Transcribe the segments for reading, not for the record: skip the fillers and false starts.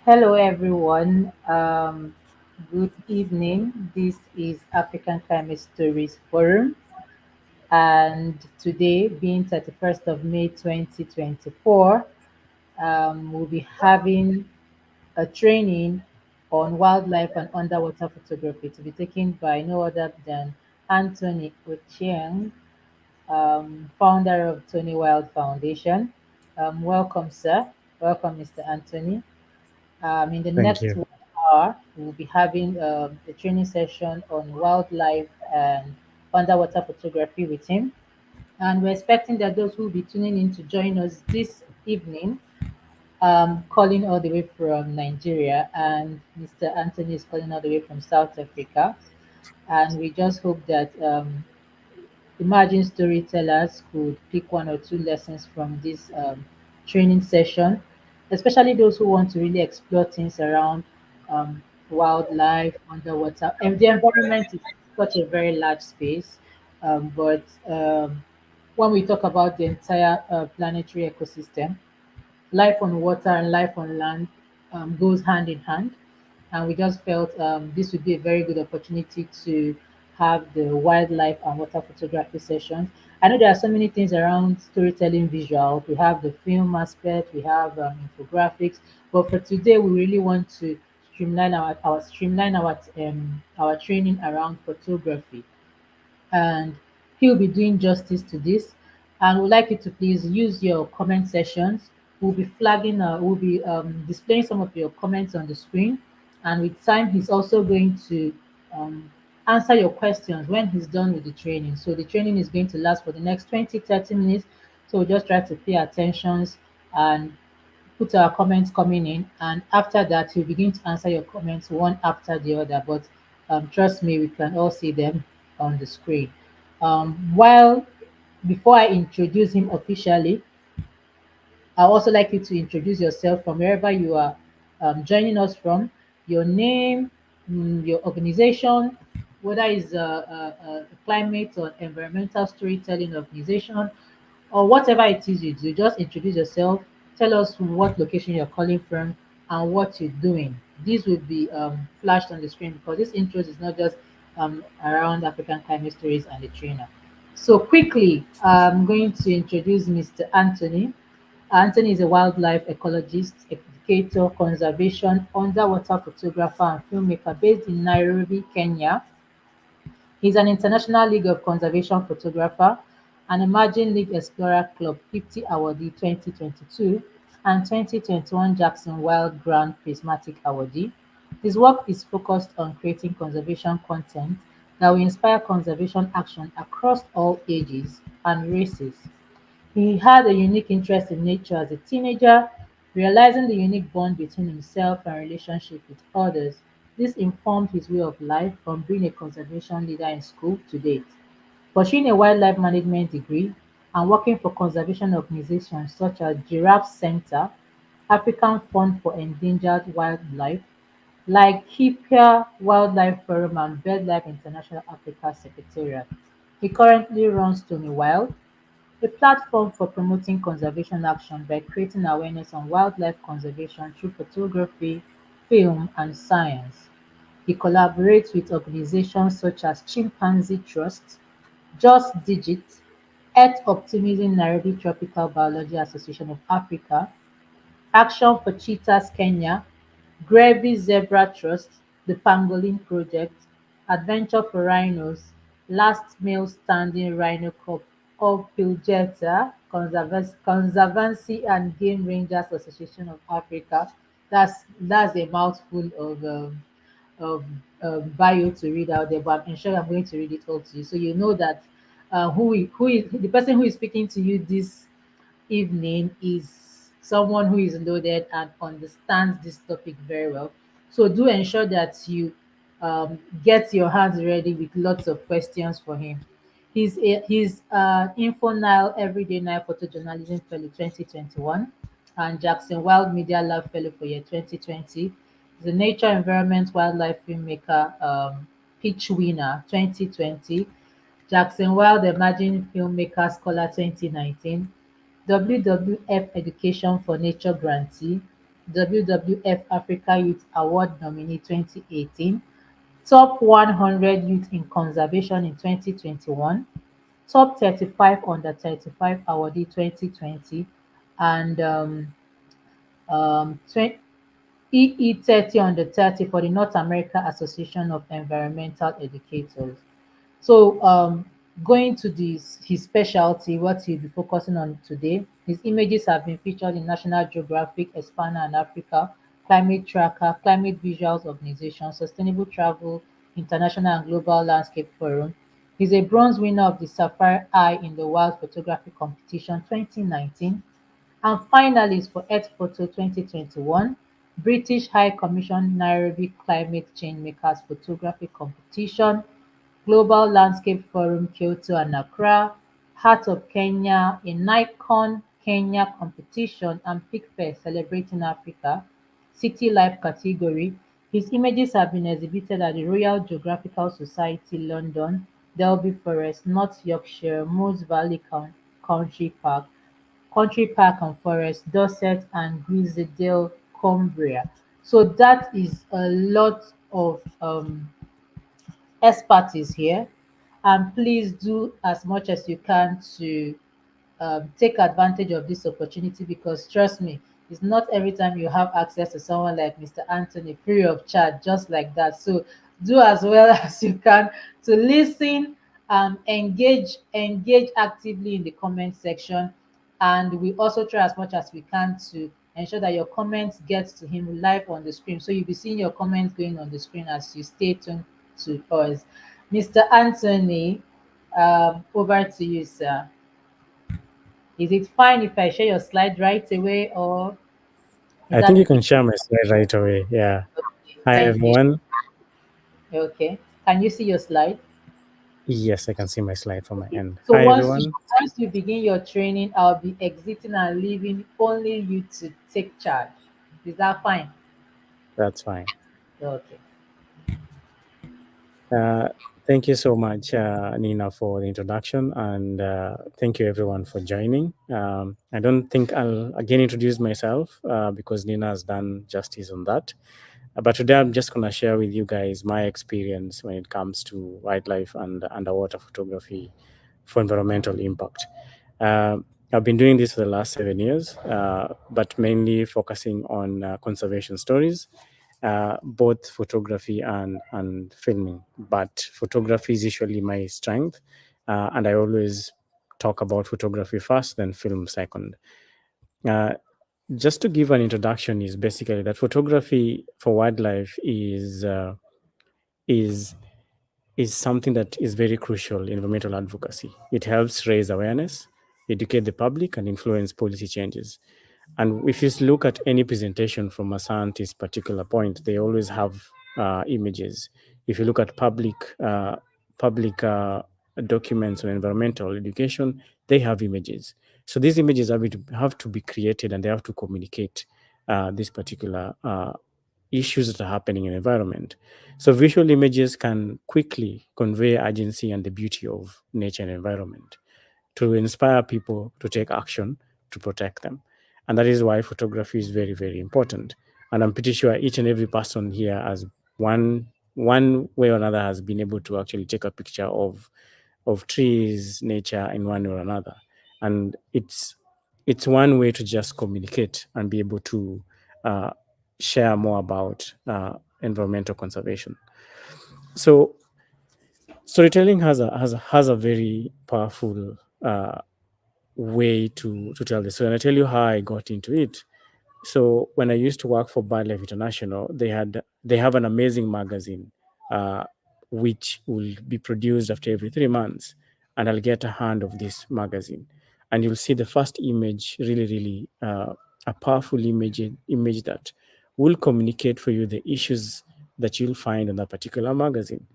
Hello, everyone. Good evening. This is African Climate Stories Forum, and today, being 31st of May 2024, we'll be having a training on wildlife and underwater photography to be taken by no other than Anthony Ochieng, founder of Tony Wild Foundation. Welcome, sir. Welcome, Mr. Anthony. In the Thank next you. 1 hour, we'll be having a training session on wildlife and underwater photography with him. And we're expecting that those who will be tuning in to join us this evening, calling all the way from Nigeria, and Mr. Anthony is calling all the way from South Africa. And we just hope that Imagine storytellers could pick one or two lessons from this training session, especially those who want to really explore things around wildlife, underwater. And the environment is such a very large space, but when we talk about the entire planetary ecosystem, life on water and life on land goes hand in hand. And we just felt this would be a very good opportunity to have the wildlife and water photography sessions. I know there are so many things around storytelling visuals. We have the film aspect, we have infographics, but for today, we really want to streamline our training around photography, and he'll be doing justice to this. And would like you to please use your comment sections. We'll be displaying some of your comments on the screen, and with time, he's also going to um, answer your questions when he's done with the training. So the training is going to last for the next 20-30 minutes. So we just try to pay attentions and put our comments coming in, and after that he'll begin to answer your comments one after the other. But trust me, we can all see them on the screen. While Before I introduce him officially, I also like you to introduce yourself from wherever you are joining us from, your name, your organization, whether it's a climate or environmental storytelling organization, or whatever it is you do. Just introduce yourself, tell us what location you're calling from and what you're doing. These will be flashed on the screen because this intro is not just around African climate stories and the trainer. So quickly, I'm going to introduce Mr. Anthony. Anthony is a wildlife ecologist, educator, conservation, underwater photographer, and filmmaker based in Nairobi, Kenya. He's an International League of Conservation photographer, an Emerging League Explorer Club 50 awardee 2022, and 2021 Jackson Wild Grand Prismatic awardee. His work is focused on creating conservation content that will inspire conservation action across all ages and races. He had a unique interest in nature as a teenager, realizing the unique bond between himself and relationship with others. This informed his way of life from being a conservation leader in school to date. Pursuing a wildlife management degree and working for conservation organizations such as Giraffe Center, African Fund for Endangered Wildlife, like Kipia Wildlife Forum and BirdLife International Africa Secretariat. He currently runs Tony Wild, a platform for promoting conservation action by creating awareness on wildlife conservation through photography, film, and science. He collaborates with organizations such as Chimpanzee Trust, Just Digit, Earth Optimism Nairobi Tropical Biology Association of Africa, Action for Cheetahs Kenya, Grevy's Zebra Trust, the Pangolin Project, Adventure for Rhinos, Last Male Standing Rhino Cup of Pilgeta, Conservancy and Game Rangers Association of Africa. That's a mouthful of bio to read out there, but I'm sure I'm going to read it all to you, so you know that who is the person who is speaking to you this evening is someone who is loaded and understands this topic very well. So do ensure that you get your hands ready with lots of questions for him. He's Info Nile Everyday Nile Photojournalism Fellow 2021 and Jackson Wild Media Lab Fellow for year 2020. He's a Nature Environment Wildlife Filmmaker Pitch Winner 2020. Jackson Wild Emerging Filmmaker Scholar 2019, WWF Education for Nature grantee, WWF Africa Youth Award nominee 2018, Top 100 Youth in Conservation in 2021, Top 35 Under 35 Awardee 2020, and 20, EE30 Under 30 for the North America Association of Environmental Educators. So, going to this his specialty, what he'll be focusing on today. His images have been featured in National Geographic, Espana and Africa, Climate Tracker, Climate Visuals Organization, Sustainable Travel, International and Global Landscape Forum. He's a bronze winner of the Sapphire Eye in the Wild Photography Competition 2019 and finalist for Earth Photo 2021, British High Commission Nairobi Climate Change Makers Photography Competition, Global Landscape Forum Kyoto and Accra, Heart of Kenya, a Nikon Kenya competition and Fair celebrating Africa, City Life category. His images have been exhibited at the Royal Geographical Society, London, Delby Forest, North Yorkshire, Moss Valley Country Park and Forest, Dorset and Grizedale, Cumbria. So that is a lot of expertise here, and please do as much as you can to take advantage of this opportunity, because trust me, it's not every time you have access to someone like Mr. Anthony free of charge just like that. So do as well as you can to listen, engage actively in the comment section, and we also try as much as we can to ensure that your comments get to him live on the screen. So you'll be seeing your comments going on the screen as you stay tuned to us. Mr. Anthony, over to you, sir. Is it fine if I share your slide right away, or is I think that you okay? can share my slide right away. Yeah. Okay, Hi, thank you. everyone. Okay. Can you see your slide? Yes, I can see my slide from my Okay. end. So Hi, everyone. once you begin your training, I'll be exiting and leaving only you to take charge. Is that fine? That's fine. Okay. Uh, Thank you so much, Nina, for the introduction, and thank you, everyone, for joining. I don't think I'll again introduce myself because Nina has done justice on that. But today I'm just going to share with you guys my experience when it comes to wildlife and underwater photography for environmental impact. Uh, I've been doing this for the last 7 years, but mainly focusing on conservation stories, both photography and filming. But photography is usually my strength, and I always talk about photography first, then film second. Uh, just to give an introduction, is basically that photography for wildlife is is something that is very crucial in environmental advocacy. It helps raise awareness, educate the public, and influence policy changes. And if you look at any presentation from a scientist particular point, they always have images. If you look at public documents on environmental education, they have images. So these images have to be created, and they have to communicate this particular issues that are happening in the environment. So visual images can quickly convey urgency and the beauty of nature and environment to inspire people to take action to protect them. And that is why photography is very, very important. And I'm pretty sure each and every person here has one way or another has been able to actually take a picture of trees, nature in one way or another. And it's one way to just communicate and be able to uh, share more about environmental conservation. So storytelling has a very powerful way to tell this. So, and I tell you how I got into it. So when I used to work for BioLife International, they have an amazing magazine, uh, which will be produced after every 3 months, and I'll get a hand of this magazine, and you'll see the first image, really, really a powerful image that will communicate for you the issues that you'll find in that particular magazine.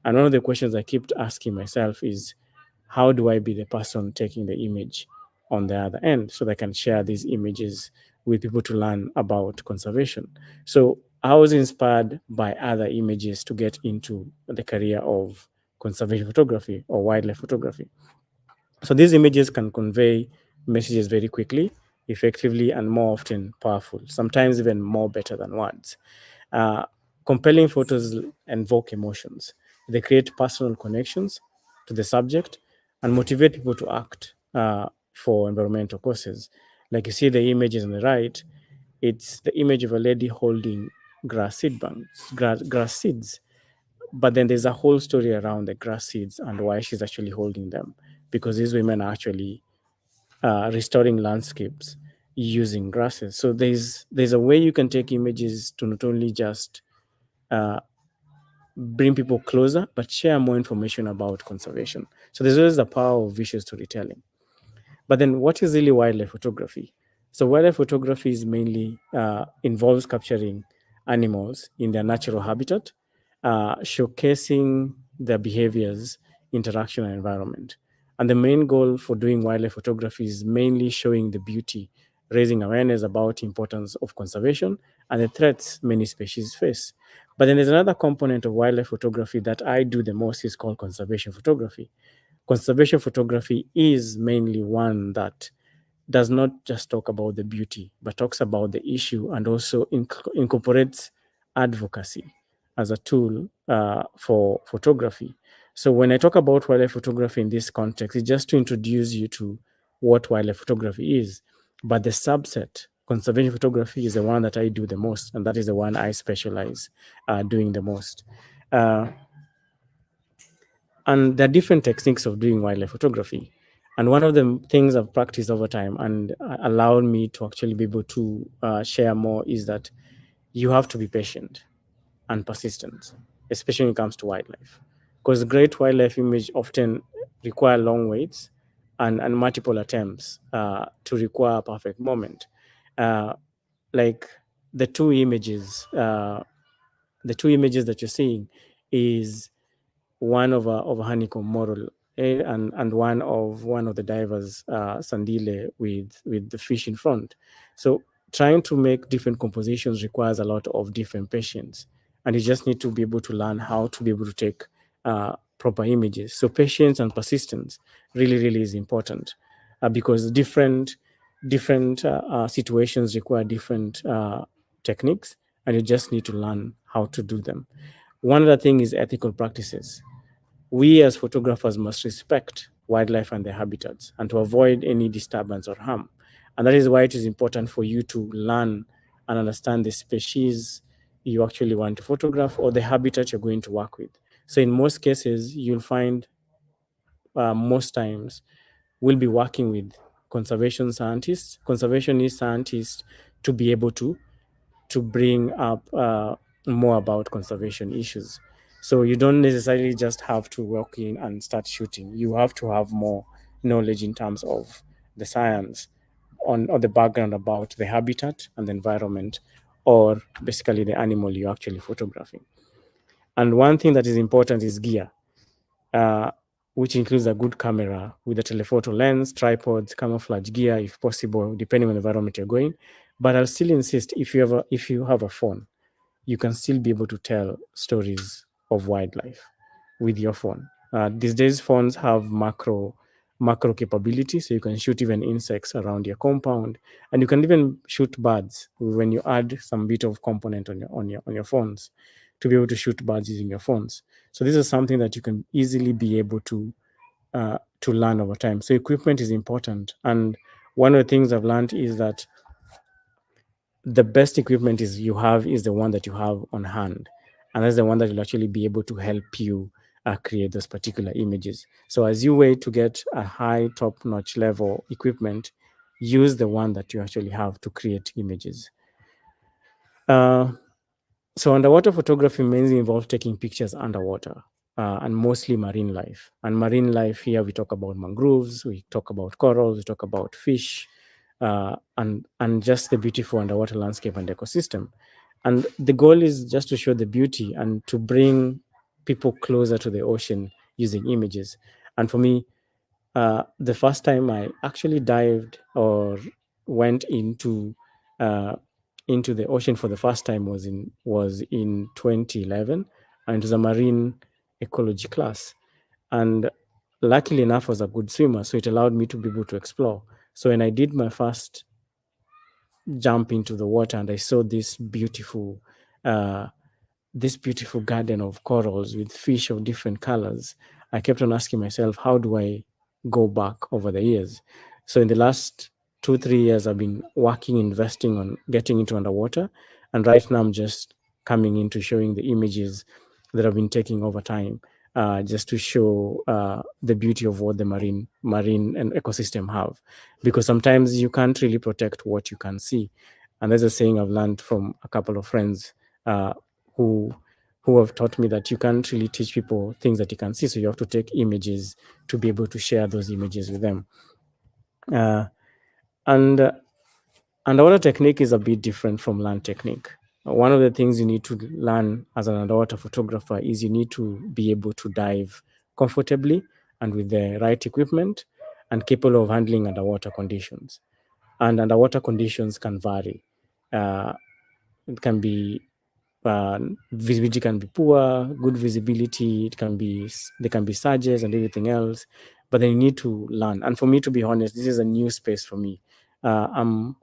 And one of the questions I kept asking myself is, how do I be the person taking the image on the other end so that I can share these images with people to learn about conservation? So I was inspired by other images to get into the career of conservation photography or wildlife photography. So these images can convey messages very quickly. effectively and more often powerful, sometimes even more better than words. Uh, Compelling photos invoke emotions. They create personal connections to the subject and motivate people to act for environmental causes. Like you see the images on the right, it's the image of a lady holding grass seeds. But then there's a whole story around the grass seeds and why she's actually holding them, because these women are actually restoring landscapes using grasses. So there's a way you can take images to not only just uh, bring people closer, but share more information about conservation. So there's always the power of visual storytelling. But then, what is really wildlife photography? So, wildlife photography is mainly involves capturing animals in their natural habitat, showcasing their behaviors, interaction, and environment. And the main goal for doing wildlife photography is mainly showing the beauty, raising awareness about the importance of conservation and the threats many species face. But then there's another component of wildlife photography that I do the most is called conservation photography. Conservation photography is mainly one that does not just talk about the beauty, but talks about the issue and also incorporates advocacy as a tool for photography. So when I talk about wildlife photography in this context, it's just to introduce you to what wildlife photography is. But the subset, conservation photography, is the one that I do the most, and that is the one I specialize doing the most. Uh, and there are different techniques of doing wildlife photography. And one of the things I've practiced over time and allowed me to actually be able to share more is that you have to be patient and persistent, especially when it comes to wildlife. Because great wildlife image often require long waits and multiple attempts to require a perfect moment. Uh, like the two images, the two images that you're seeing is one of a honeycomb model, and one of the divers sandile with the fish in front. So trying to make different compositions requires a lot of different patience, and you just need to be able to learn how to be able to take proper images. So patience and persistence really is important, because different situations require different techniques, and you just need to learn how to do them. One other thing is ethical practices. We as photographers must respect wildlife and their habitats and to avoid any disturbance or harm. And that is why it is important for you to learn and understand the species you actually want to photograph or the habitat you're going to work with. So, in most cases, you'll find most times we'll be working with conservationist scientists, to be able to bring up more about conservation issues. So you don't necessarily just have to walk in and start shooting. You have to have more knowledge in terms of the science on or the background about the habitat and the environment, or basically the animal you're actually photographing. And one thing that is important is gear, uh, which includes a good camera with a telephoto lens, tripods, camouflage gear, if possible, depending on the environment you're going. But I'll still insist, if you have a phone, you can still be able to tell stories of wildlife with your phone. These days, phones have macro capability, so you can shoot even insects around your compound, and you can even shoot birds when you add some bit of component on your phones to be able to shoot birds using your phones. So this is something that you can easily be able to learn over time. So equipment is important, and one of the things I've learned is that the best equipment is the one that you have on hand, and that's the one that will actually be able to help you create those particular images. So as you wait to get a high top notch level equipment, use the one that you actually have to create images. uh, so underwater photography mainly involves taking pictures underwater, and mostly marine life. And marine life here, we talk about mangroves, we talk about corals, we talk about fish, and just the beautiful underwater landscape and ecosystem. And the goal is just to show the beauty and to bring people closer to the ocean using images. And for me, the first time I actually dived or went uh, into the ocean for the first time was in 2011, and it was a marine ecology class. And luckily enough, I was a good swimmer, so it allowed me to be able to explore. So when I did my first jump into the water and I saw uh, this beautiful garden of corals with fish of different colors, I kept on asking myself, how do I go back over the years? So in the last 2, 3 years, I've been working, investing on getting into underwater. And right now I'm just coming into showing the images that I've been taking over time, just to show the beauty of what the marine and ecosystem have. Because sometimes you can't really protect what you can see. And there's a saying I've learned from a couple of friends, who have taught me that you can't really teach people things that you can see. So you have to take images to be able to share those images with them. Uh, and Underwater technique is a bit different from land technique. One of the things you need to learn as an underwater photographer is you need to be able to dive comfortably and with the right equipment and capable of handling underwater conditions. And underwater conditions can vary. It can be visibility can be poor, good visibility. There can be surges and everything else, but then you need to learn. And for me, to be honest, this is a new space for me. I'm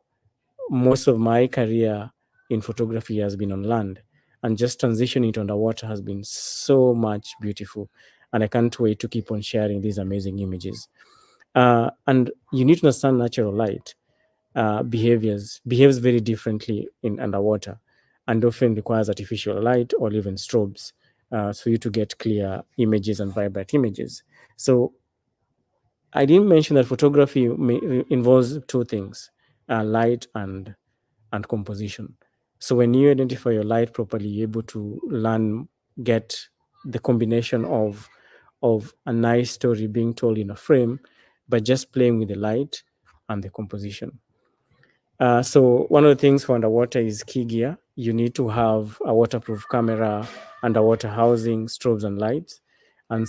Most of my career in photography has been on land, and just transitioning to underwater has been so much beautiful. And I can't wait to keep on sharing these amazing images. And you need to understand natural light behaves very differently in underwater, and often requires artificial light or even strobes for you to get clear images and vibrant images. So I didn't mention that photography involves two things: light and composition. So when you identify your light properly, you're able to get the combination of a nice story being told in a frame by just playing with the light and the composition. So one of the things for underwater is key gear. You need to have a waterproof camera, underwater housing, strobes and lights, and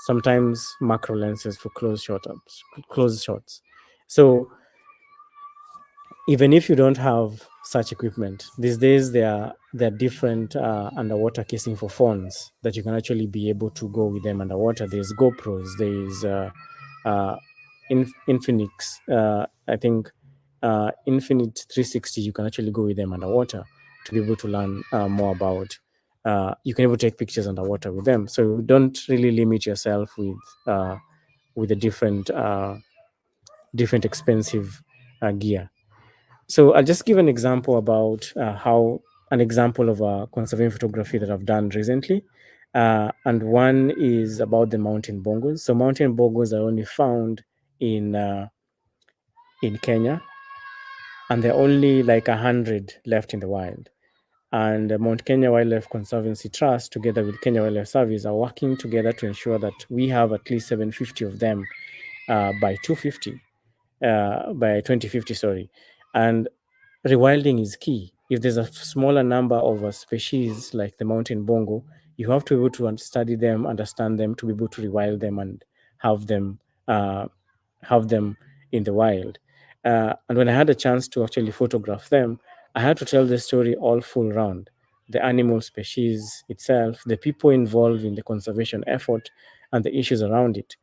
sometimes macro lenses for close shots. So even if you don't have such equipment, these days there are different underwater casing for phones that you can actually be able to go with them underwater. There's GoPros, there's uh, Infinix, I think Infinite 360. You can actually go with them underwater to be able to learn more about. You can able to take pictures underwater with them, so don't really limit yourself with the different expensive gear. So I'll just give an example about how an example of a conservation photography that I've done recently. And one is about the mountain bongos. So mountain bongos are only found in Kenya, and there are only like 100 left in the wild. And the Mount Kenya Wildlife Conservancy Trust, together with Kenya Wildlife Service, are working together to ensure that we have at least 750 of them by 250 by 2050, sorry. And rewilding is key. If there's a smaller number of a species like the mountain bongo, you have to be able to study them, understand them, to be able to rewild them and have them uh, have them in the wild. And when I had a chance to actually photograph them, I had to tell the story all full round: the animal species itself, the people involved in the conservation effort, and the issues around it.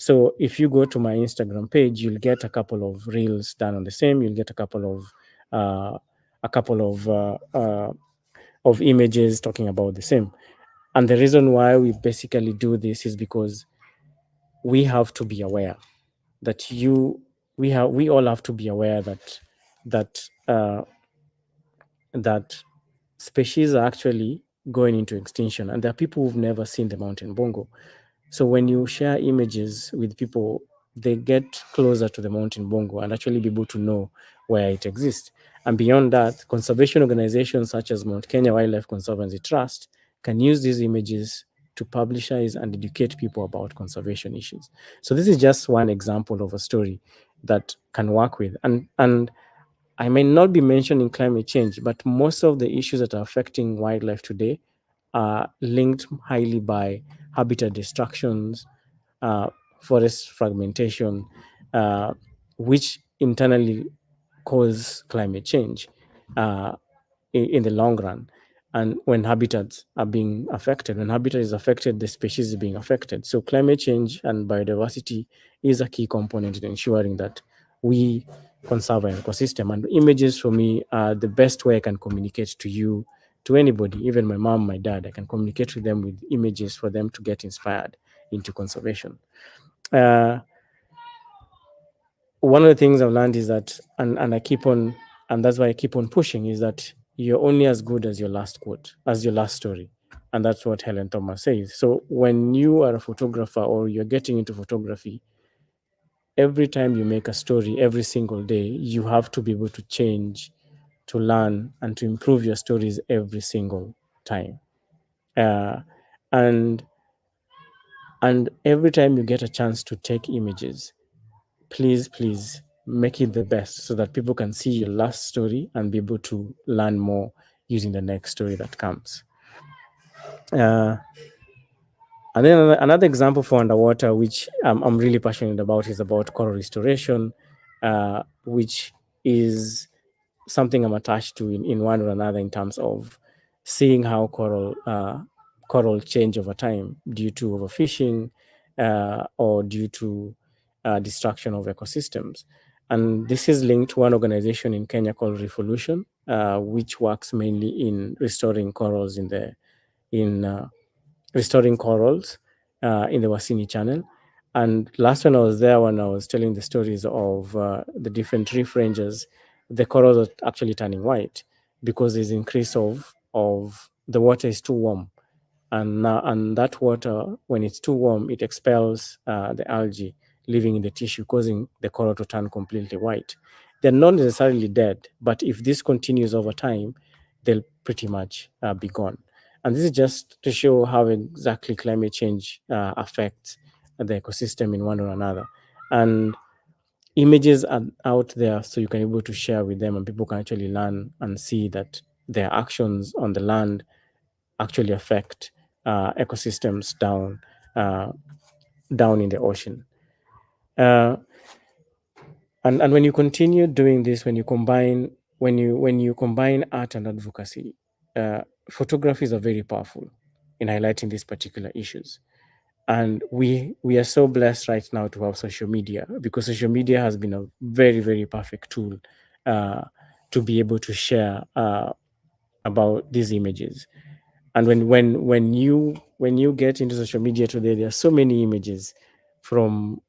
So if you go to my Instagram page, you'll get a couple of reels done on the same. You'll get uh, a couple of images talking about the same. And the reason why we basically do this is because we have to be aware that we all have to be aware that uh, that species are actually going into extinction, and there are people who've never seen the mountain bongo. So when you share images with people, they get closer to the mountain bongo and actually be able to know where it exists. And beyond that, conservation organizations such as Mount Kenya Wildlife Conservancy Trust can use these images to publicize and educate people about conservation issues. So this is just one example of a story that can work with. And I may not be mentioning climate change, but most of the issues that are affecting wildlife today are linked highly by habitat destructions, uh, forest fragmentation, uh, which internally cause climate change uh, in the long run. And when habitats are being affected, when habitat is affected, the species is being affected. So climate change and biodiversity is a key component in ensuring that we conserve an ecosystem. And images for me are the best way I can communicate to you, to anybody, even my mom, my dad. I can communicate with them with images for them to get inspired into conservation. Uh, One of the things I've learned is that, and I keep on, and that's why I keep on pushing, is that you're only as good as your last quote, as your last story. And that's what Helen Thomas says. So when you are a photographer or you're getting into photography, every time you make a story, every single day, you have to be able to change, to learn, and to improve your stories every single time. Uh, and and every time you get a chance to take images, please make it the best so that people can see your last story and be able to learn more using the next story that comes. Uh, and then another example for underwater, which I'm really passionate about, is about coral restoration, which is something I'm attached to in one or another in terms of seeing how coral change over time due to overfishing or due to destruction of ecosystems. And this is linked to one organization in Kenya called Revolution, which works mainly in restoring corals in restoring corals in the Wasini Channel. And last when I was there, when I was telling the stories of the different reef ranges, the corals are actually turning white because there's increase of the water is too warm, and that water, when it's too warm, it expels the algae living in the tissue, causing the coral to turn completely white. They're not necessarily dead, but if this continues over time, they'll pretty much be gone. And this is just to show how exactly climate change affects the ecosystem in one or another. And images are out there so you can be able to share with them and people can actually learn and see that their actions on the land actually affect ecosystems uh, down in the ocean. Uh, and when you continue doing this, when you combine art and advocacy, photographies are very powerful in highlighting these particular issues. And we are so blessed right now to have social media, because social media has been a very perfect tool uh, to be able to share about these images. And when you get into social media today, there are so many images from,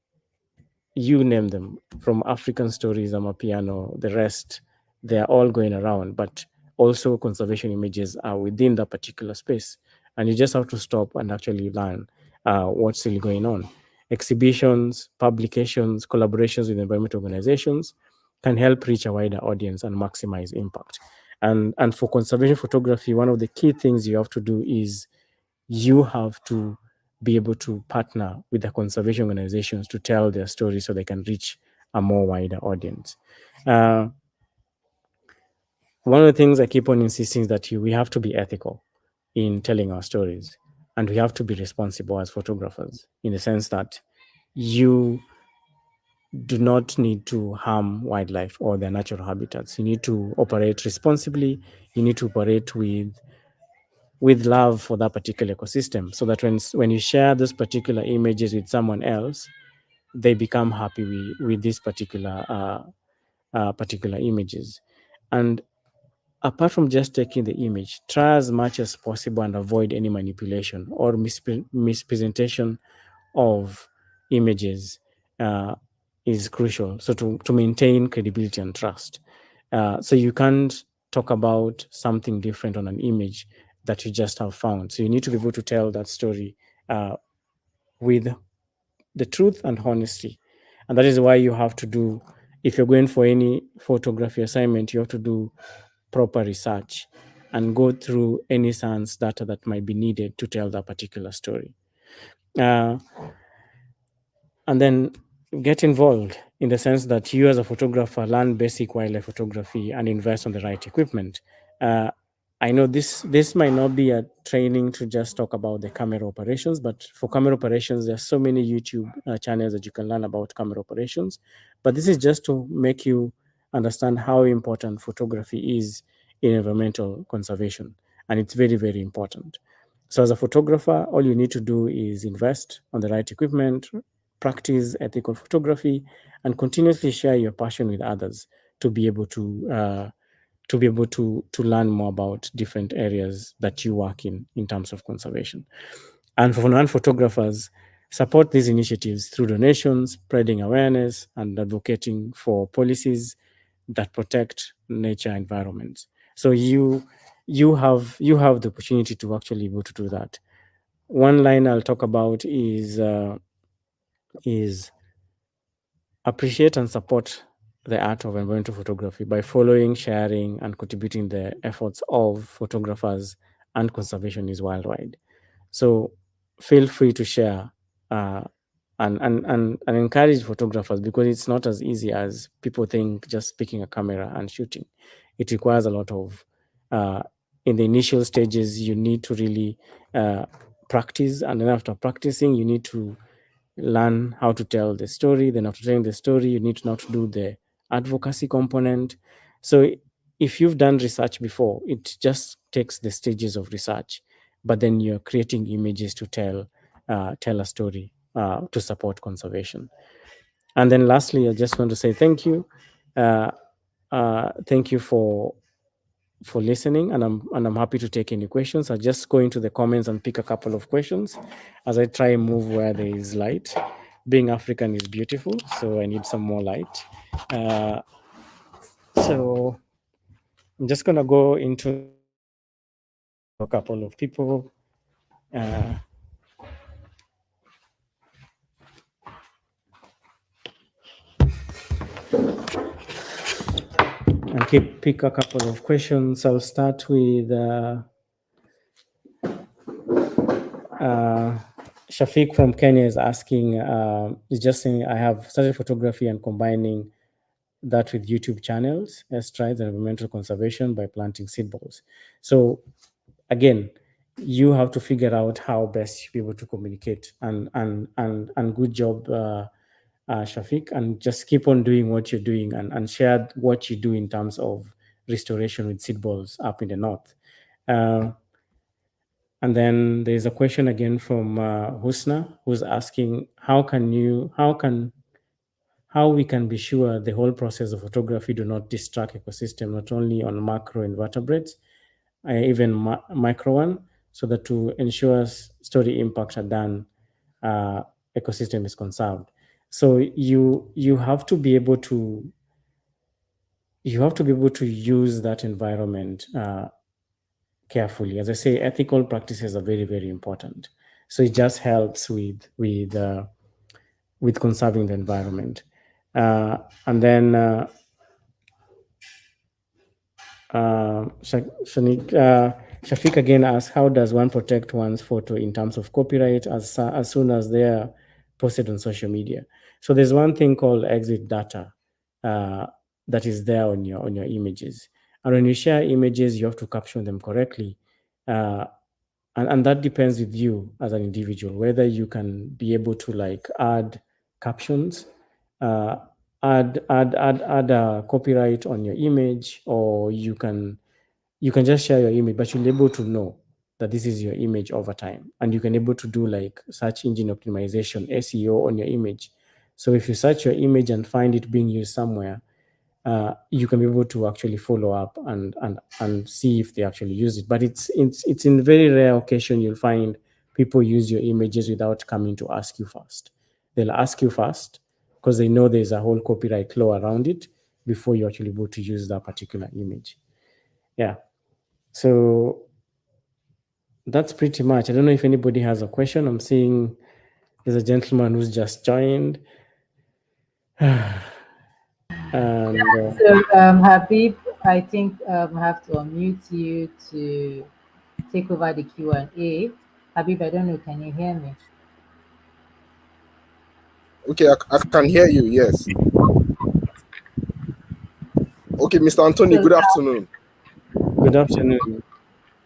you name them, from African stories, Amapiano, the rest, they are all going around, but also conservation images are within that particular space. And you just have to stop and actually learn what's really going on. Exhibitions, publications, collaborations with environmental organizations can help reach a wider audience and maximize impact. And for conservation photography, one of the key things you have to do is you have to be able to partner with the conservation organizations to tell their story so they can reach a more wider audience. Uh, One of the things I keep on insisting is that we have to be ethical in telling our stories, and we have to be responsible as photographers in the sense that you do not need to harm wildlife or their natural habitats. You need to operate responsibly. You need to operate with love for that particular ecosystem, so that when you share those particular images with someone else, they become happy with these particular images. And apart from just taking the image, try as much as possible and avoid any manipulation or mispresentation of images is crucial. So to maintain credibility and trust. So you can't talk about something different on an image that you just have found. So you need to be able to tell that story with the truth and honesty. And that is why you have to do, if you're going for any photography assignment, you have to do proper research and go through any science data that might be needed to tell that particular story. Uh, and then get involved in the sense that you as a photographer learn basic wildlife photography and invest on the right equipment. Uh, I know this might not be a training to just talk about the camera operations, but for camera operations, there's so many YouTube channels that you can learn about camera operations. But this is just to make you understand how important photography is in environmental conservation, and it's very important. So as a photographer, all you need to do is invest on the right equipment, practice ethical photography, and continuously share your passion with others to be able to learn more about different areas that you work in terms of conservation. And for non-photographers, support these initiatives through donations, spreading awareness, and advocating for policies that protect nature environments. So you have the opportunity to actually be able to do that. One line I'll talk about is appreciate and support the art of environmental photography by following, sharing, and contributing the efforts of photographers and conservationists worldwide. So feel free to share uh, and encourage photographers, because it's not as easy as people think, just picking a camera and shooting. It requires a lot of, uh, in the initial stages, you need to really practice. And then after practicing, you need to learn how to tell the story. Then after telling the story, you need to now to do the advocacy component. So if you've done research before, it just takes the stages of research, but then you're creating images to tell a story to support conservation. And then lastly, I just want to say thank you. Thank you for listening, and I'm happy to take any questions. I'll just go into the comments and pick a couple of questions as I try and move where there is light. Being African is beautiful, so I need some more light. So I'm just gonna go into a couple of people. Uh, and pick a couple of questions. I'll start with Shafiq from Kenya is asking, is just saying, I have started photography and combining that with YouTube channels, strides and environmental conservation by planting seed balls. So again, you have to figure out how best you be able to communicate, and good job, Shafiq, and just keep on doing what you're doing, and share what you do in terms of restoration with seed balls up in the north. And then there's a question again from Husna, who's asking, how we can be sure the whole process of photography do not distract ecosystem, not only on macro invertebrates, even micro one, so that to ensure story impact are done, ecosystem is conserved. So you have to be able to use that environment carefully. As I say, ethical practices are very, very important. So it just helps with conserving the environment. And then Shafiq again asks, how does one protect one's photo in terms of copyright as soon as they are posted on social media? So there's one thing called exit data that is there on your images. And when you share images, you have to caption them correctly. And that depends with you as an individual, whether you can be able to like add captions, uh, add a copyright on your image, or you can just share your image, but you'll be able to know that this is your image over time, and you can able to do like search engine optimization, SEO on your image. So if you search your image and find it being used somewhere, you can be able to actually follow up and see if they actually use it. But it's in very rare occasion you'll find people use your images without coming to ask you first. They'll ask you first because they know there's a whole copyright law around it before you're actually able to use that particular image. Yeah. So that's pretty much. I don't know if anybody has a question. I'm seeing there's a gentleman who's just joined. And So, Habib, I think I have to unmute you to take over the Q&A. Habib, I don't know, can you hear me? Okay, I can hear you. Yes. Okay, Mr. Anthony, So, good afternoon. good afternoon.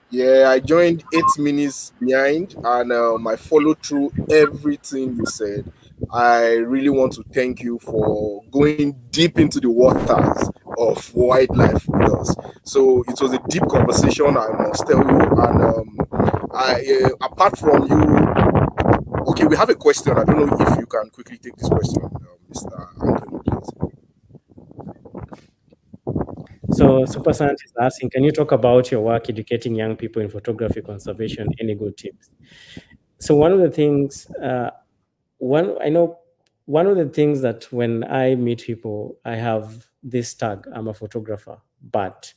Yeah, I joined 8 minutes behind, and I followed through everything you said. I really want to thank you for going deep into the waters of wildlife with us. So it was a deep conversation, I must tell you. And apart from you Okay, we have a question. I don't know if you can quickly take this question, Mr. Anthony, please. So, Super Scientist is asking, can you talk about your work educating young people in photography conservation? Any good tips? So, one of the things, one I know, one of the things that when I meet people, I have this tag: I'm a photographer, but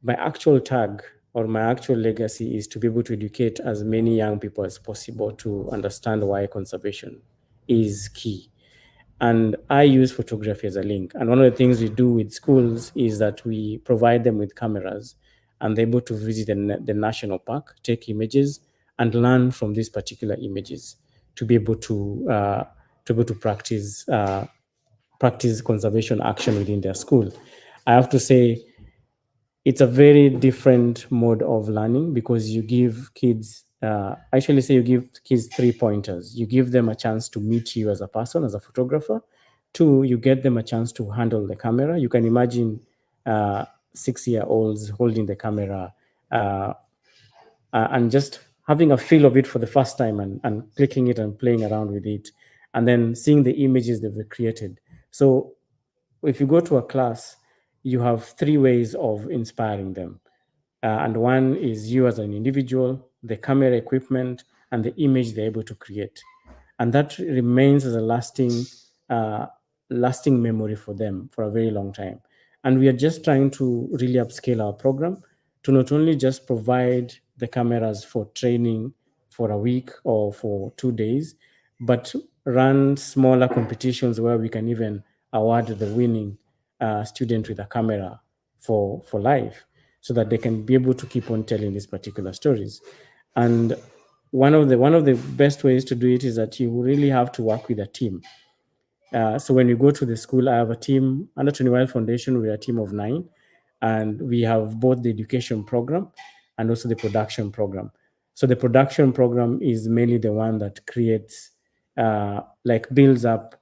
my actual tag or my actual legacy is to be able to educate as many young people as possible to understand why conservation is key. And I use photography as a link. And one of the things we do with schools is that we provide them with cameras and they're able to visit the national park, take images, and learn from these particular images to be able to practice conservation action within their school. I have to say it's a very different mode of learning because you give kids actually say you give kids 3 pointers. You give them a chance to meet you as a person, as a photographer. Two, you get them a chance to handle the camera. You can imagine 6-year-olds holding the camera uh, and just having a feel of it for the first time and clicking it and playing around with it and then seeing the images they've created. So if you go to a class, you have 3 ways of inspiring them. And one is you as an individual, the camera equipment, and the image they're able to create. And that remains as a uh, lasting memory for them for a very long time. And we are just trying to really upscale our program to not only just provide the cameras for training for a week or for 2 days, but run smaller competitions where we can even award the winning student with a camera for life so that they can be able to keep on telling these particular stories. And one of the best ways to do it is that you really have to work with a team. So when you go to the school, I have a team under 21 Foundation. We're a team of 9, and we have both the education program and also the production program. So the production program is mainly the one that creates, like builds up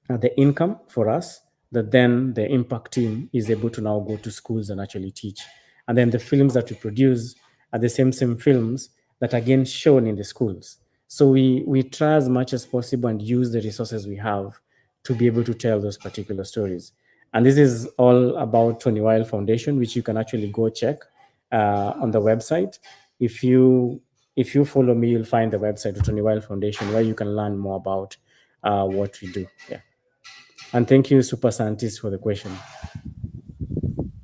the income for us, that then the impact team is able to now go to schools and actually teach. And then the films that we produce are the same films that are again shown in the schools. So we try as much as possible and use the resources we have to be able to tell those particular stories. And this is all about Tony Weil Foundation, which you can actually go check on the website. If you follow me, you'll find the website of Tony Weil Foundation where you can learn more about what we do. Yeah. And thank you, Super Scientist, for the question.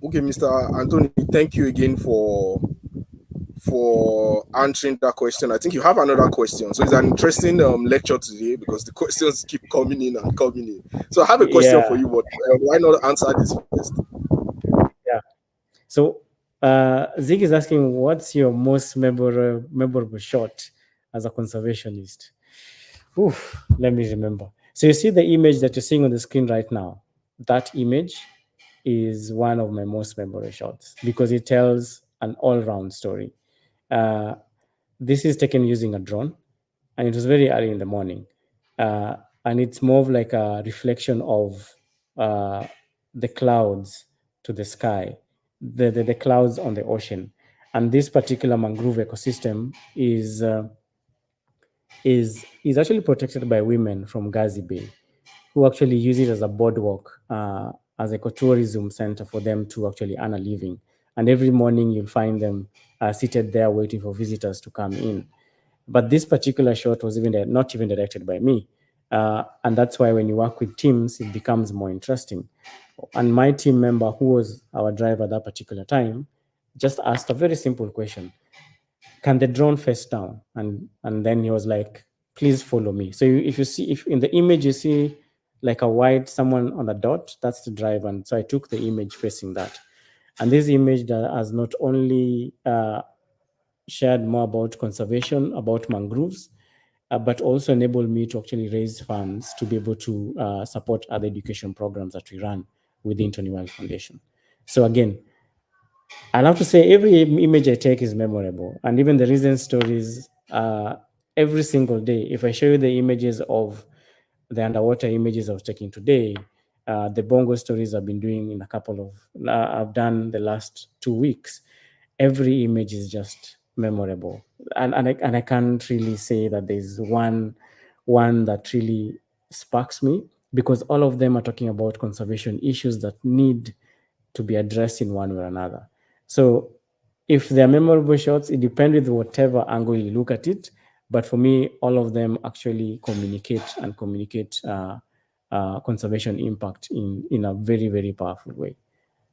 Okay, Mr. Anthony, thank you again for answering that question. I think you have another question. So it's an interesting lecture today because the questions keep coming in and coming in. So I have a question for Yeah, you, but why not answer this first? yeah. So Zig is asking, what's your most memorable shot as a conservationist? Oof, let me remember. So you see the image that you're seeing on the screen right now. That image is one of my most memorable shots because it tells an all-round story. Uh, this is taken using a drone, and it was very early in the morning. And it's more of like a reflection of uh, the clouds to the sky, the clouds on the ocean. And this particular mangrove ecosystem is actually protected by women from Gazi Bay, who actually use it as a boardwalk, as a ecotourism center for them to actually earn a living. And every morning you'll find them seated there waiting for visitors to come in. But this particular shot was not even directed by me. And that's why when you work with teams, it becomes more interesting. And my team member, who was our driver at that particular time, just asked a very simple question: can the drone face down? And then he was like, please follow me. So if you see, if in the image you see like a white someone on a dot, that's the driver. And so I took the image facing that. And this image that has not only shared more about conservation, about mangroves, but also enabled me to actually raise funds to be able to support other education programs that we run within Tony Well Foundation. So again, I'll have to say every image I take is memorable, and even the recent stories. Every single day, if I show you the images of the underwater images I was taking today, the bongo stories I've been doing in a couple of, I've done the last 2 weeks. Every image is just memorable, and I can't really say that there's one that really sparks me, because all of them are talking about conservation issues that need to be addressed in one way or another. So if they're memorable shots, it depends with whatever angle you look at it. But for me, all of them actually communicate conservation impact in a very, very powerful way.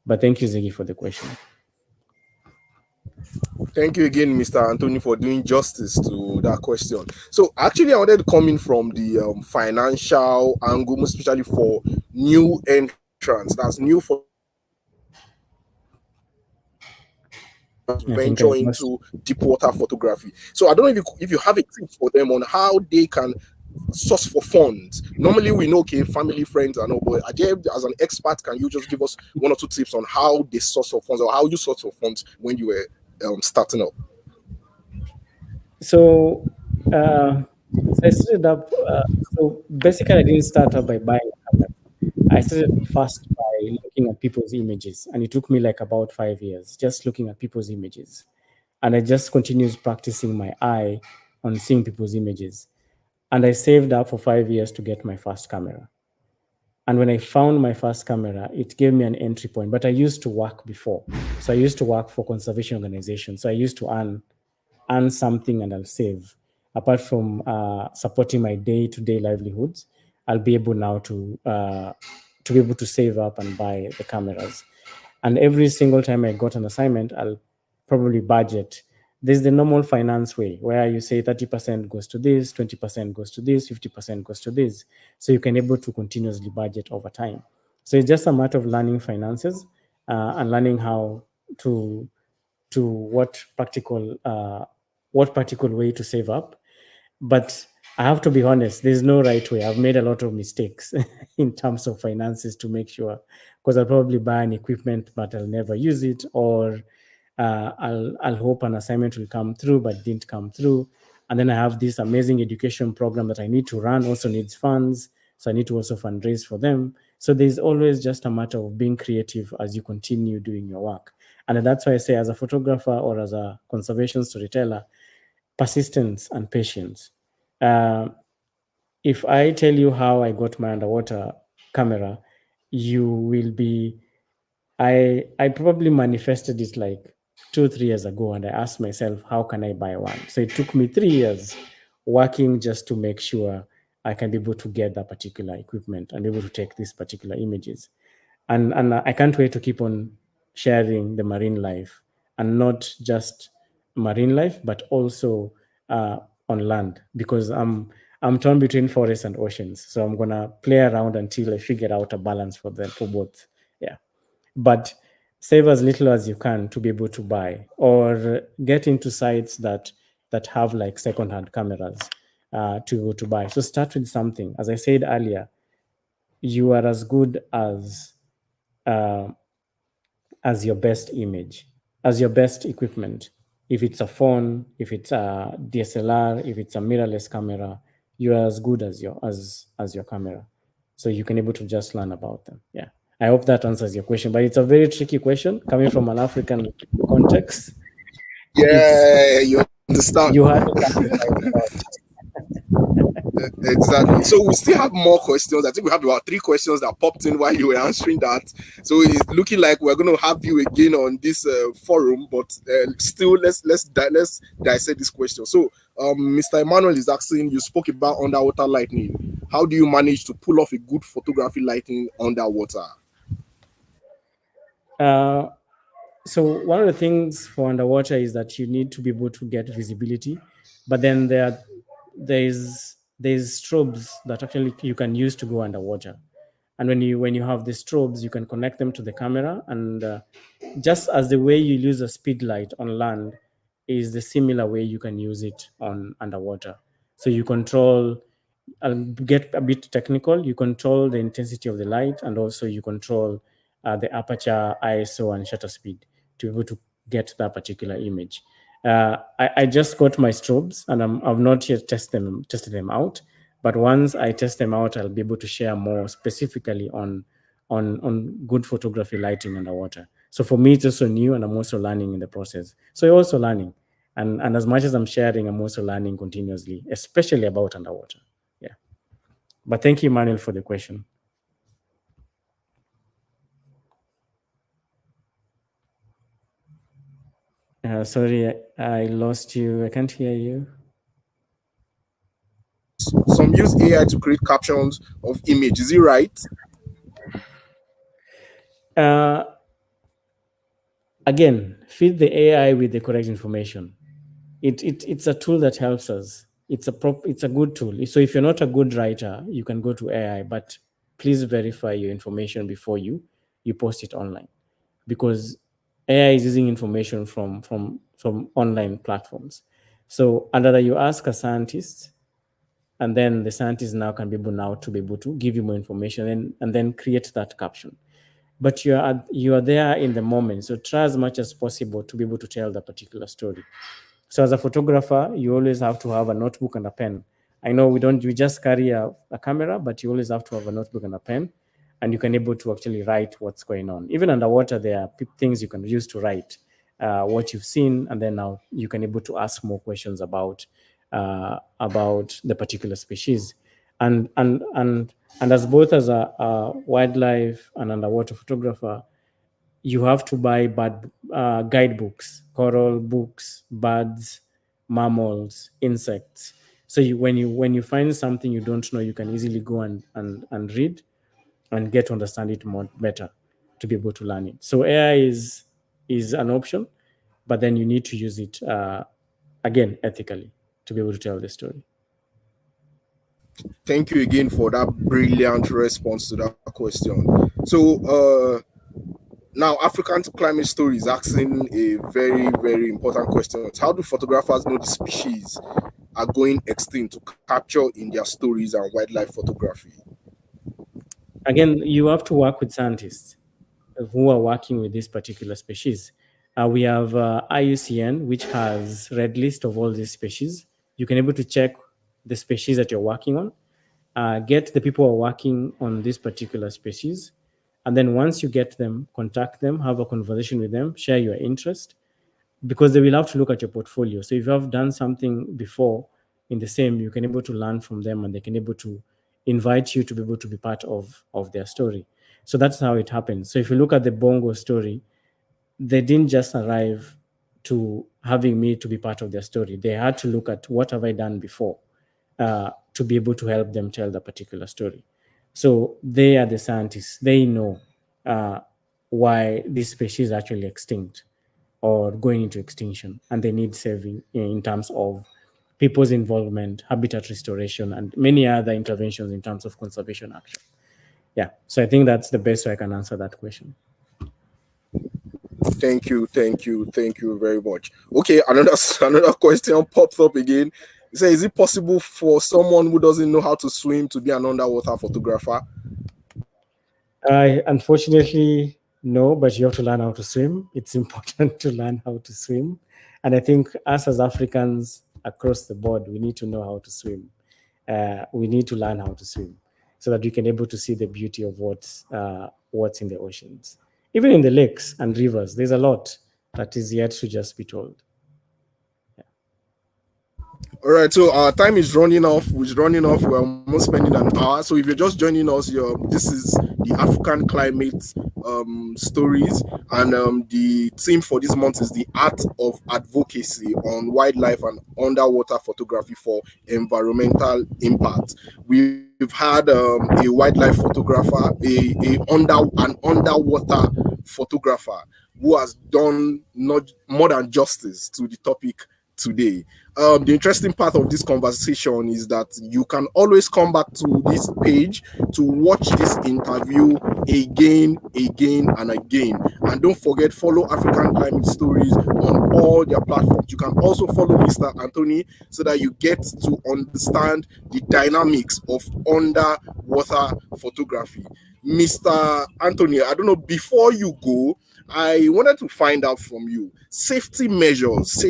But thank you, Ziggy, for the question. Thank you again, Mr. Anthony, for doing justice to that question. So, actually, I wanted to come in from the financial angle, most especially for new entrants. That's new photographers that want to I venture think I into lost. deep water photography. So, I don't know if you have a tip for them on how they can source for funds. Normally, we know, okay, family, friends, and all, but as an expert, can you just give us one or two tips on how they source for funds or how you source for funds when you were starting up? So, uh, so I started up. So basically, I didn't start up by buying a camera. I started first by looking at people's images, and it took me like about 5 years just looking at people's images, and I just continued practicing my eye on seeing people's images, and I saved up for 5 years to get my first camera. And when I found my first camera, it gave me an entry point. But I used to work before, so I used to work for conservation organizations. So I used to earn something and I'll save. Apart from supporting my day-to-day livelihoods, I'll be able now to be able to save up and buy the cameras. And every single time I got an assignment, I'll probably budget. There's the normal finance way where you say 30% goes to this, 20% goes to this, 50% goes to this. So you can able to continuously budget over time. So it's just a matter of learning finances and learning how to to what practical way to save up. But I have to be honest, there's no right way. I've made a lot of mistakes in terms of finances to make sure, because I'll probably buy an equipment but I'll never use it, or I'll hope an assignment will come through but didn't come through. And then I have this amazing education program that I need to run, also needs funds. So I need to also fundraise for them. So there's always just a matter of being creative as you continue doing your work. And that's why I say, as a photographer or as a conservation storyteller, persistence and patience. Uh, if I tell you how I got my underwater camera, you will be. I probably manifested it like 2 3 years ago, and I asked myself, how can I buy one? So it took me 3 years working just to make sure I can be able to get that particular equipment and be able to take these particular images. And I can't wait to keep on sharing the marine life, and not just marine life, but also on land, because I'm torn between forests and oceans. So I'm gonna play around until I figure out a balance for them for both. Yeah, but save as little as you can to be able to buy, or get into sites that have like secondhand cameras to buy. So start with something. As I said earlier, you are as good uh, as your best image, as your best equipment. If it's a phone, if it's a DSLR, if it's a mirrorless camera, you are as good as your camera. So you can able to just learn about them. Yeah. I hope that answers your question, but it's a very tricky question coming from an African context. It's Yeah, you understand. you have to sacrifice a lot. Exactly. So we still have more questions. I think we have about three questions that popped in while you were answering that. So it's looking like we're going to have you again on this forum. But still, let's dissect this question. So, Mr. Emmanuel is asking. You spoke about underwater lighting. How do you manage to pull off a good photography lighting underwater? Uh, so one of the things for underwater is that you need to be able to get visibility, but then there's strobes that actually you can use to go underwater. And when you have the strobes, you can connect them to the camera, and just as the way you use a speed light on land is the similar way you can use it on underwater. So you control, I'll get a bit technical. You control the intensity of the light, and also you control the aperture, ISO, and shutter speed to be able to get that particular image. I just got my strobes, and I've not yet tested them out. But once I test them out, I'll be able to share more specifically on good photography lighting underwater. So for me, it's also new, and I'm also learning in the process. So you're also learning. And as much as I'm sharing, I'm also learning continuously, especially about underwater. Yeah. But thank you, Manuel, for the question. Sorry, I lost you. I can't hear you. Some use AI to create captions of image. Is it right? Uh, Again, feed the AI with the correct information. It's a tool that helps us. It's a good tool. So if you're not a good writer, you can go to AI, but please verify your information before you post it online, because AI is using information from online platforms. So either you ask a scientist, and then the scientist now can be able now to be able to give you more information and then create that caption. But you are there in the moment, so try as much as possible to be able to tell the particular story. So as a photographer, you always have to have a notebook and a pen. I know we just carry a camera, but you always have to have a notebook and a pen, and you can able to actually write what's going on. Even underwater, there are things you can use to write what you've seen, and then now you can able to ask more questions about the particular species. And as both as a wildlife and underwater photographer, you have to buy guidebooks, coral books, birds, mammals, insects. So when you find something you don't know, you can easily go and read and get to understand it more better to be able to learn it. So AI is an option, but then you need to use it again ethically to be able to tell the story. Thank you again for that brilliant response to that question. So, now African climate story is asking a very, very important question. How do photographers know the species are going extinct to capture in their stories and wildlife photography? Again, you have to work with scientists who are working with this particular species. We have IUCN, which has red list of all these species. You can able to check the species that you're working on, get the people who are working on this particular species, and then once you get them, contact them, have a conversation with them, share your interest, because they will have to look at your portfolio. So if you have done something before in the same, you can able to learn from them, and they can able to invite you to be able to be part of their story. So that's how it happens. So if you look at the Bongo story, they didn't just arrive to having me to be part of their story. They had to look at what have I done before to be able to help them tell the particular story. So they are the scientists. They know why this species is actually extinct or going into extinction, and they need saving in terms of people's involvement, habitat restoration, and many other interventions in terms of conservation action. Yeah, so I think that's the best way I can answer that question. Thank you very much. Okay, another question pops up again. It says, is it possible for someone who doesn't know how to swim to be an underwater photographer? Unfortunately, no, but you have to learn how to swim. It's important to learn how to swim. And I think us as Africans across the board, we need to know how to swim. We need to learn how to swim so that we can able to see the beauty of what's in the oceans. Even in the lakes and rivers, there's a lot that is yet to just be told. All right, so our time is running off. We're running off. We're almost spending an hour. So if you're just joining us, this is the African climate stories, and the theme for this month is the art of advocacy on wildlife and underwater photography for environmental impact. We've had a wildlife photographer, an underwater photographer who has done not more than justice to the topic today. The interesting part of this conversation is that you can always come back to this page to watch this interview again, and again. And don't forget, follow African Climate Stories on all their platforms. You can also follow Mr. Anthony so that you get to understand the dynamics of underwater photography. Mr. Anthony, I don't know, before you go, I wanted to find out from you safety measures.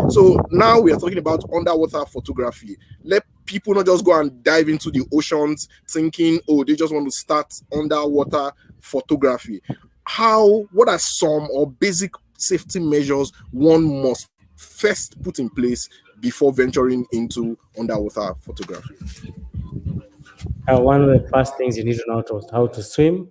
So now we are talking about underwater photography. Let people not just go and dive into the oceans thinking, oh, they just want to start underwater photography. What are some or basic safety measures one must first put in place before venturing into underwater photography? One of the first things you need to know how to swim.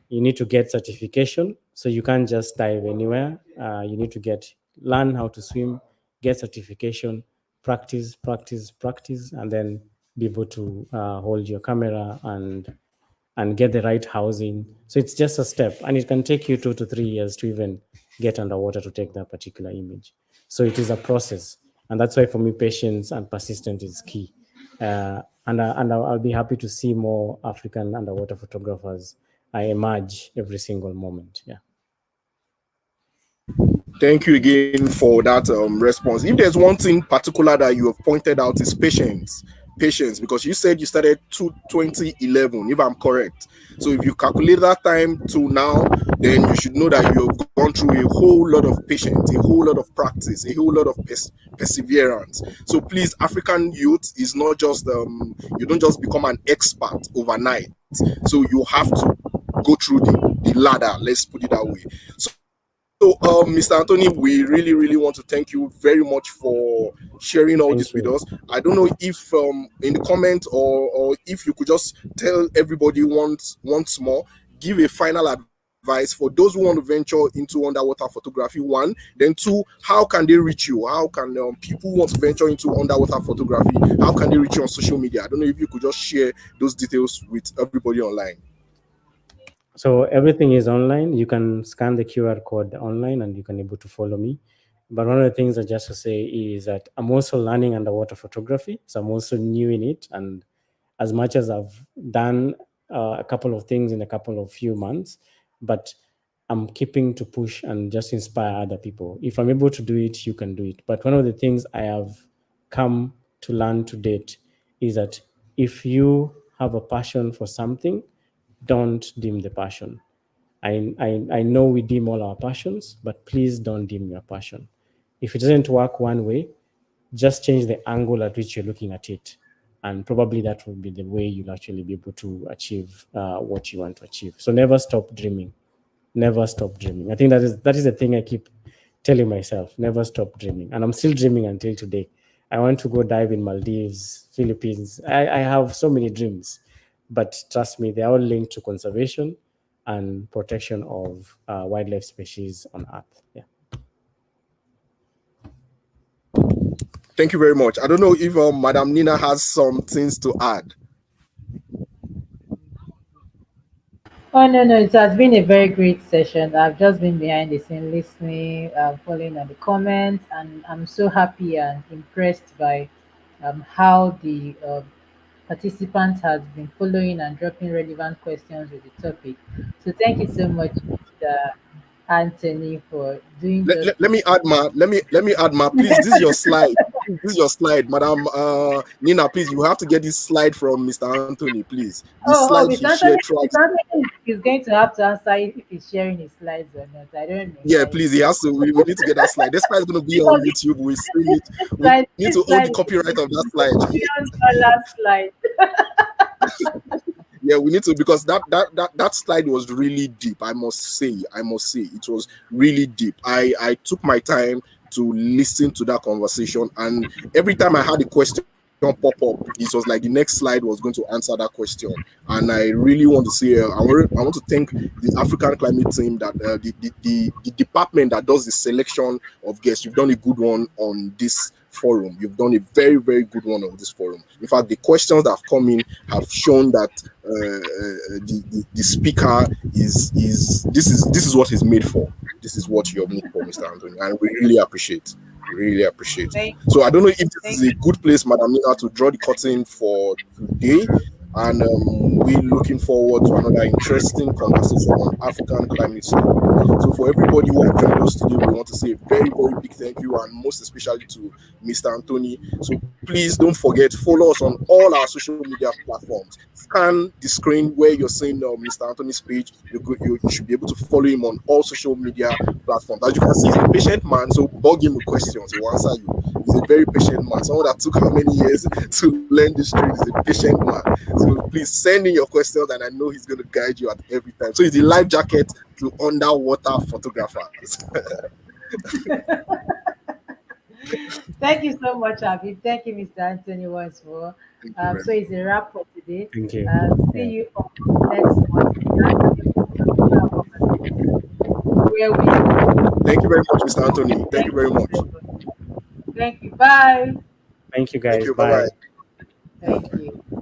You need to get certification, so you can't just dive anywhere. You need to learn how to swim, get certification, practice, practice, practice, and then be able to hold your camera and get the right housing. So it's just a step, and it can take you 2 to 3 years to even get underwater to take that particular image. So it is a process, and that's why for me, patience and persistence is key. And I'll be happy to see more African underwater photographers emerge every single moment. Yeah. Thank you again for that response. If there's one thing particular that you have pointed out is patience. Patience, because you said you started 2011, if I'm correct. So if you calculate that time to now, then you should know that you have gone through a whole lot of patience, a whole lot of practice, a whole lot of perseverance. So please, African youth is not just you don't just become an expert overnight. So you have to go through the ladder. Let's put it that way. So, Mr. Anthony, we really, really want to thank you very much for sharing all this with us. I don't know if in the comment or if you could just tell everybody once more, give a final advice for those who want to venture into underwater photography. One, then two, how can they reach you? How can people who want to venture into underwater photography, how can they reach you on social media? I don't know if you could just share those details with everybody online. So everything is online. You can scan the QR code online and you can able to follow me. But one of the things I just to say is that I'm also learning underwater photography. So I'm also new in it. And as much as I've done a couple of things in a couple of few months, but I'm keeping to push and just inspire other people. If I'm able to do it, you can do it. But one of the things I have come to learn to date is that if you have a passion for something, don't dim the passion. I know we dim all our passions, but please don't dim your passion. If it doesn't work one way, just change the angle at which you're looking at it. And probably that will be the way you'll actually be able to achieve what you want to achieve. So never stop dreaming. Never stop dreaming. I think that is the thing I keep telling myself. Never stop dreaming. And I'm still dreaming until today. I want to go dive in Maldives, Philippines. I have so many dreams. But trust me, they're all linked to conservation and protection of wildlife species on Earth. Yeah. Thank you very much. I don't know if Madam Nina has some things to add. Oh, no, no, it has been a very great session. I've just been behind the scene listening, following on the comments, and I'm so happy and impressed by how the participants has been following and dropping relevant questions with the topic. So thank you so much, Mr. Anthony, for doing Let justice. me add ma, please, this is your slide. This is your slide, Madam Nina, please, you have to get this slide from Mr. Anthony, please. The slide he Mr. shared Anthony, throughout. Mr. Anthony is going to have to answer if he's sharing his slides or not. I don't know. Yeah, Like, please, he has to. We need to get that slide. This slide is going to be on because YouTube. We stream it. this We slide, need this to own the slide is copyright of that slide. $1 million slide. Yeah, we need to, because that slide was really deep. I must say it was really deep. I took my time to listen to that conversation, and every time I had a question pop up, it was like the next slide was going to answer that question. And I really want to say, I want to thank the African climate team, that the department that does the selection of guests. You've done a good one on this forum. You've done a very, very good one on this forum. In fact, the questions that have come in have shown that the speaker is this is what he's made for. This is what you're made for, Mr. Anthony, and we really appreciate. Really appreciate. Thank So I don't know if this thank is a you. good place, Madam Nina, to draw the curtain for today. And we're looking forward to another interesting conversation on African climate story. So for everybody who have joined us today, we want to say a very, very big thank you, and most especially to Mr. Anthony. So please don't forget, follow us on all our social media platforms. Scan the screen where you're seeing Mr. Anthony's page. You should be able to follow him on all social media platforms. As you can see, he's a patient man, so bug him with questions. He will answer you. He's a very patient man. Someone that took how many years to learn this trade is a patient man. So please send in your questions, and I know he's going to guide you at every time. So he's the life jacket to underwater photographers. Thank you so much, Habib. Thank you, Mr. Anthony, once more. Thank you very So much. it's a wrap for today. Thank you. See Yeah. you on next month and our conversation where we Thank you very much, Mr. Anthony. Thank you thank very you much. so much. Thank you. Bye. Thank you, Thank guys. you. Bye bye. Bye. Thank you.